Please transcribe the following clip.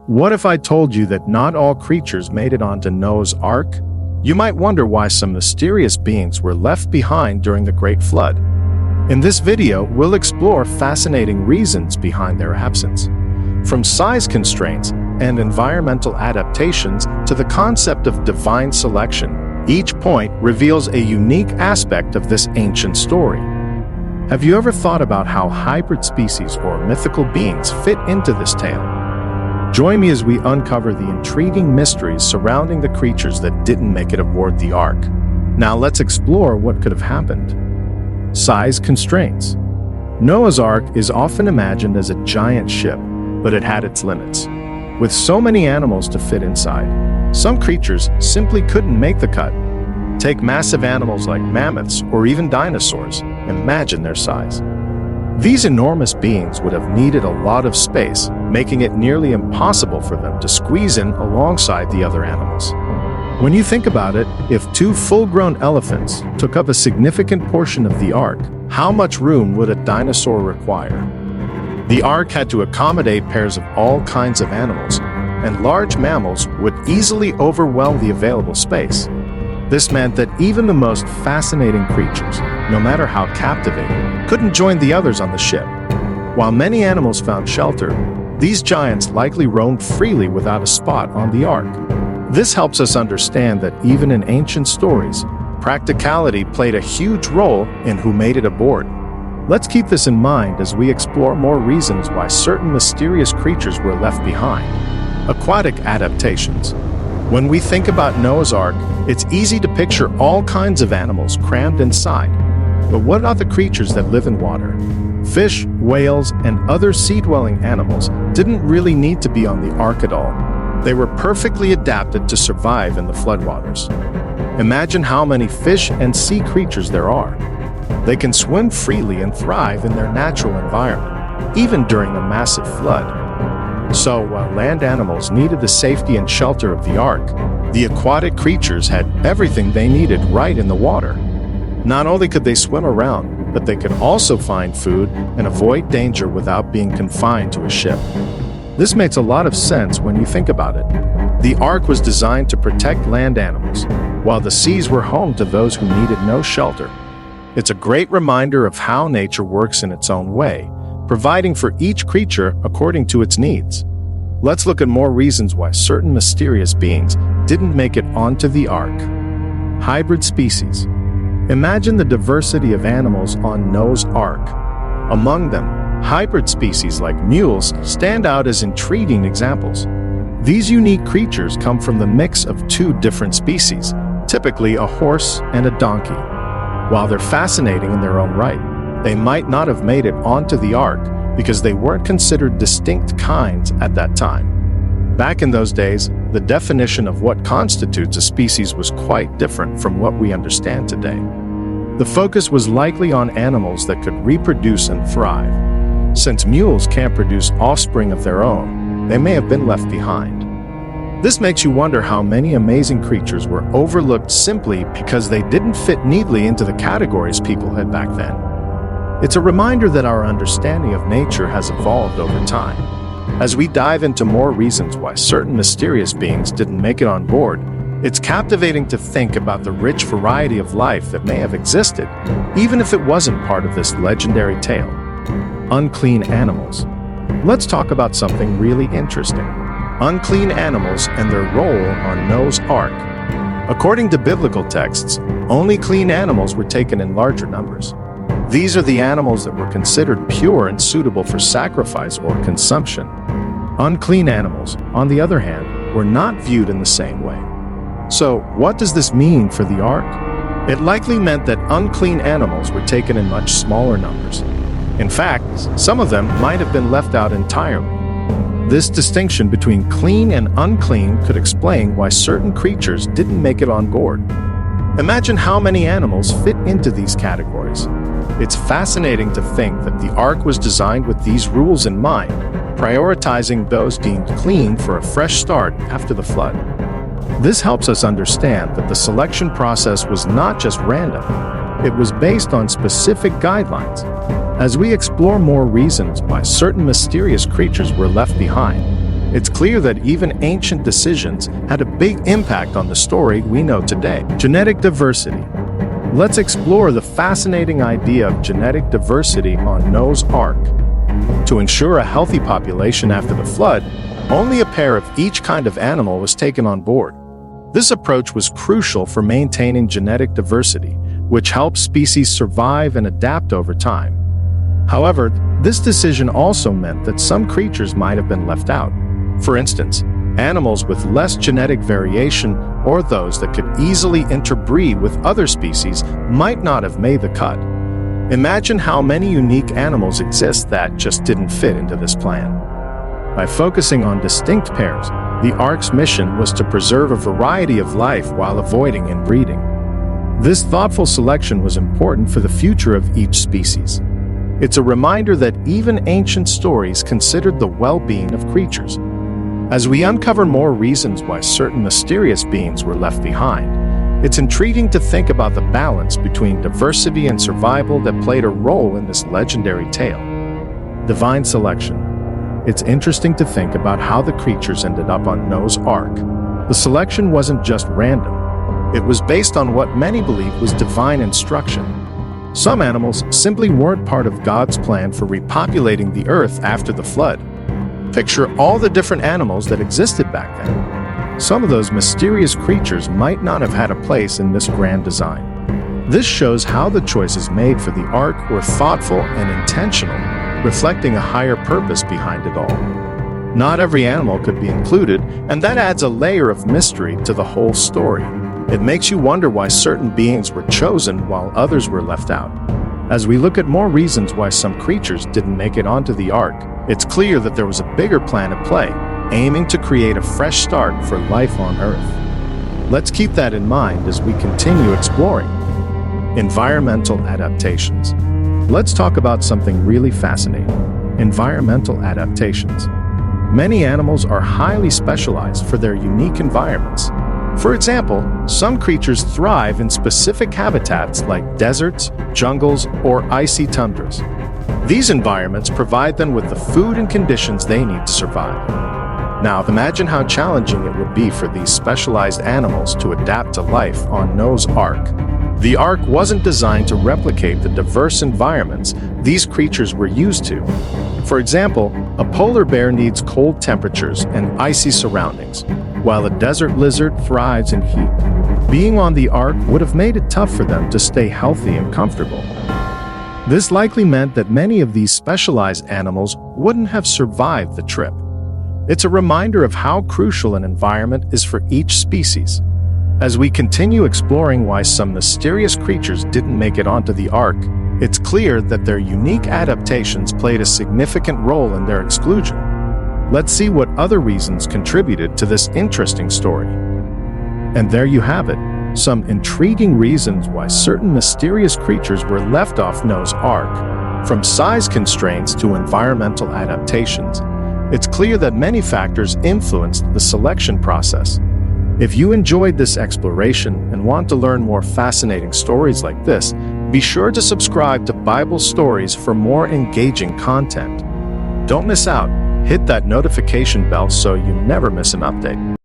What if I told you that not all creatures made it onto Noah's Ark? You might wonder why some mysterious beings were left behind during the Great Flood. In this video, we'll explore fascinating reasons behind their absence. From size constraints and environmental adaptations to the concept of divine selection, each point reveals a unique aspect of this ancient story. Have you ever thought about how hybrid species or mythical beings fit into this tale? Join me as we uncover the intriguing mysteries surrounding the creatures that didn't make it aboard the Ark. Now let's explore what could have happened. Size constraints. Noah's Ark is often imagined as a giant ship, but it had its limits. With so many animals to fit inside, some creatures simply couldn't make the cut. Take massive animals like mammoths or even dinosaurs. Imagine their size. These enormous beings would have needed a lot of space, making it nearly impossible for them to squeeze in alongside the other animals. When you think about it, if two full-grown elephants took up a significant portion of the Ark, how much room would a dinosaur require? The Ark had to accommodate pairs of all kinds of animals, and large mammals would easily overwhelm the available space. This meant that even the most fascinating creatures, no matter how captivating, couldn't join the others on the ship. While many animals found shelter, these giants likely roamed freely without a spot on the Ark. This helps us understand that even in ancient stories, practicality played a huge role in who made it aboard. Let's keep this in mind as we explore more reasons why certain mysterious creatures were left behind. Aquatic adaptations. When we think about Noah's Ark, it's easy to picture all kinds of animals crammed inside. But what about the creatures that live in water? Fish, whales, and other sea-dwelling animals didn't really need to be on the Ark at all. They were perfectly adapted to survive in the floodwaters. Imagine how many fish and sea creatures there are. They can swim freely and thrive in their natural environment, even during a massive flood. So, while land animals needed the safety and shelter of the Ark, the aquatic creatures had everything they needed right in the water. Not only could they swim around, but they could also find food and avoid danger without being confined to a ship. This makes a lot of sense when you think about it. The Ark was designed to protect land animals, while the seas were home to those who needed no shelter. It's a great reminder of how nature works in its own way, providing for each creature according to its needs. Let's look at more reasons why certain mysterious beings didn't make it onto the Ark. Hybrid species. Imagine the diversity of animals on Noah's Ark. Among them, hybrid species like mules stand out as intriguing examples. These unique creatures come from the mix of two different species, typically a horse and a donkey. While they're fascinating in their own right, they might not have made it onto the Ark because they weren't considered distinct kinds at that time. Back in those days, the definition of what constitutes a species was quite different from what we understand today. The focus was likely on animals that could reproduce and thrive. Since mules can't produce offspring of their own, they may have been left behind. This makes you wonder how many amazing creatures were overlooked simply because they didn't fit neatly into the categories people had back then. It's a reminder that our understanding of nature has evolved over time. As we dive into more reasons why certain mysterious beings didn't make it on board, it's captivating to think about the rich variety of life that may have existed, even if it wasn't part of this legendary tale. Unclean animals. Let's talk about something really interesting. Unclean animals and their role on Noah's Ark. According to biblical texts, only clean animals were taken in larger numbers. These are the animals that were considered pure and suitable for sacrifice or consumption. Unclean animals, on the other hand, were not viewed in the same way. So, what does this mean for the Ark? It likely meant that unclean animals were taken in much smaller numbers. In fact, some of them might have been left out entirely. This distinction between clean and unclean could explain why certain creatures didn't make it on board. Imagine how many animals fit into these categories. It's fascinating to think that the Ark was designed with these rules in mind, prioritizing those deemed clean for a fresh start after the flood. This helps us understand that the selection process was not just random, it was based on specific guidelines. As we explore more reasons why certain mysterious creatures were left behind, It's clear that even ancient decisions had a big impact on the story we know today. Genetic diversity. Let's explore the fascinating idea of genetic diversity on Noah's Ark. To ensure a healthy population after the flood, only a pair of each kind of animal was taken on board. This approach was crucial for maintaining genetic diversity, which helps species survive and adapt over time. However, this decision also meant that some creatures might have been left out. For instance, animals with less genetic variation or those that could easily interbreed with other species might not have made the cut. Imagine how many unique animals exist that just didn't fit into this plan. By focusing on distinct pairs, the Ark's mission was to preserve a variety of life while avoiding inbreeding. This thoughtful selection was important for the future of each species. It's a reminder that even ancient stories considered the well-being of creatures. As we uncover more reasons why certain mysterious beings were left behind, it's intriguing to think about the balance between diversity and survival that played a role in this legendary tale. Divine selection. It's interesting to think about how the creatures ended up on Noah's Ark. The selection wasn't just random. It was based on what many believe was divine instruction. Some animals simply weren't part of God's plan for repopulating the earth after the flood. Picture all the different animals that existed back then. Some of those mysterious creatures might not have had a place in this grand design. This shows how the choices made for the Ark were thoughtful and intentional, reflecting a higher purpose behind it all. Not every animal could be included, and that adds a layer of mystery to the whole story. It makes you wonder why certain beings were chosen while others were left out. As we look at more reasons why some creatures didn't make it onto the Ark, it's clear that there was a bigger plan at play, aiming to create a fresh start for life on Earth. Let's keep that in mind as we continue exploring. Environmental adaptations. Let's talk about something really fascinating: environmental adaptations. Many animals are highly specialized for their unique environments. For example, some creatures thrive in specific habitats like deserts, jungles, or icy tundras. These environments provide them with the food and conditions they need to survive. Now, imagine how challenging it would be for these specialized animals to adapt to life on Noah's Ark. The Ark wasn't designed to replicate the diverse environments these creatures were used to. For example, a polar bear needs cold temperatures and icy surroundings, while a desert lizard thrives in heat. Being on the Ark would have made it tough for them to stay healthy and comfortable. This likely meant that many of these specialized animals wouldn't have survived the trip. It's a reminder of how crucial an environment is for each species. As we continue exploring why some mysterious creatures didn't make it onto the Ark, it's clear that their unique adaptations played a significant role in their exclusion. Let's see what other reasons contributed to this interesting story. And there you have it, some intriguing reasons why certain mysterious creatures were left off Noah's Ark. From size constraints to environmental adaptations, it's clear that many factors influenced the selection process. If you enjoyed this exploration and want to learn more fascinating stories like this, be sure to subscribe to Bible Stories for more engaging content. Don't miss out. Hit that notification bell so you never miss an update.